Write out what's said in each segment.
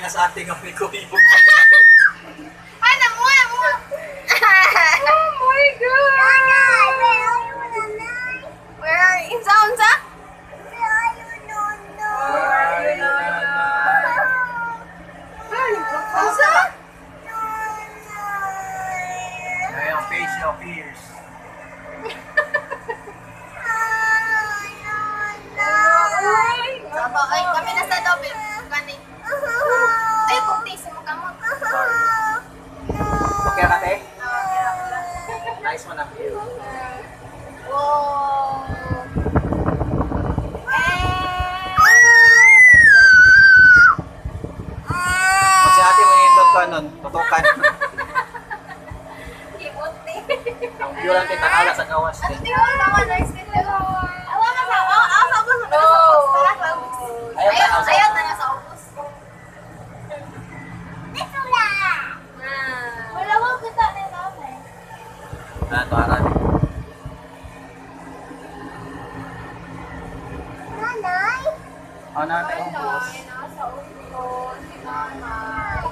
na sa ating ang pico-pico. Ano mo? Oh my God! Where are you? Unsa? Unsa? Ay, ang face of fears. Ay, kami na sa lobby. Kani. Ay, buktis mo kamot. Okay ka, te? Nice mo na. Wow. Kung si ate mo nindot ka nun, tutukan. Ibuti. Ang view lang kita kala sa gawas. Ano di mo naman nice dito? Awa na sa asa ko sa ubos. Ayaw na nga sa ubos. Wala mo kita na namin. Ano, aran. Ano na yung boss? Nasa ubos. Si nanay.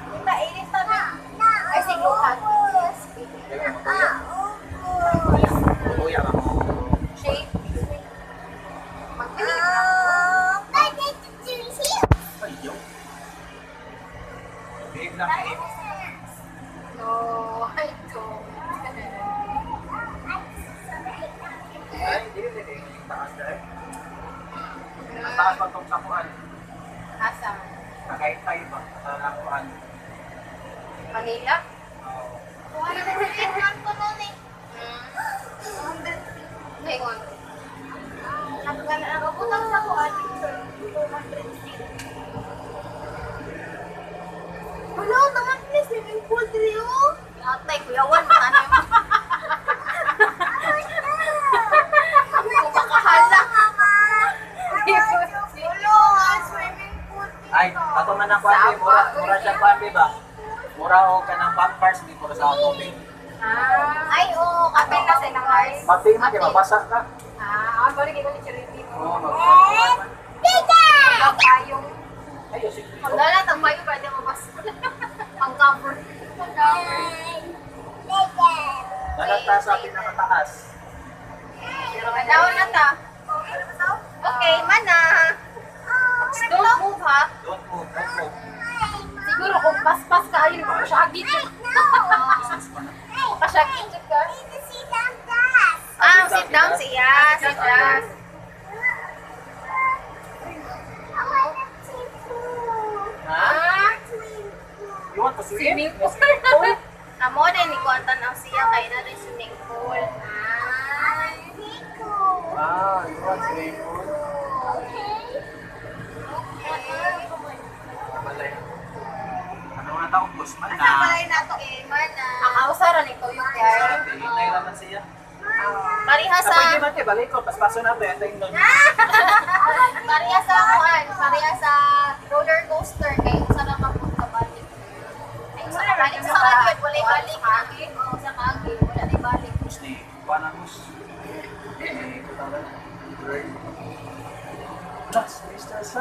Kita, ilis na. Ay, sigluhan. Kuya ka mo. Shape. Ay, yung. Big na big. No, I don't. Ay, hindi. Taas na eh. Ang taas pa itong sakuan. Asa? Nakaitay ba? Sa lakuan. Manila? Oo. Ngayon. Nakaputang sa ko ating 200 feet. Wala, naman please, swimming pool dito. Atay, kuyawan, ano yung... Ako makahala. Wala, swimming pool dito. Ay, ato man ang kwambi. Mura siya kwambi ba? Mura o ka ng pampers, di mura sa tubig. Ay, oo, kapit kasi ng Mars. Pati man, di mabasa ka. Ako rin ikaw ni Charity mo. Oo, magpapatulan man. Ang payong. Ay, yung sige. Ang lalat, ang payong pwede mabas. Ang cover. Ang cover. Lalata sa atin na mataas. Manaw na ta. Okay, mana. Don't move, ha? Don't move, don't move. Siguro kung paspas ka, ayun, makasyagit. Makasyagit ka. Sit down siya. Sit down. Ha? You want to swim? Swimming pool. Amo din, ikuantan ang siya kay na rin swimming pool. Ah, you want swimming pool? Balay. Ano nga taong bus man na? Balay na to eh, mana. Ang kausaran ito yung yard. Hintay naman siya. Pariha Sa pwede sa... man kayo, balik ko. Paspaso na ito. Hintayin doon. Pariha sa kuhan. Pariha sa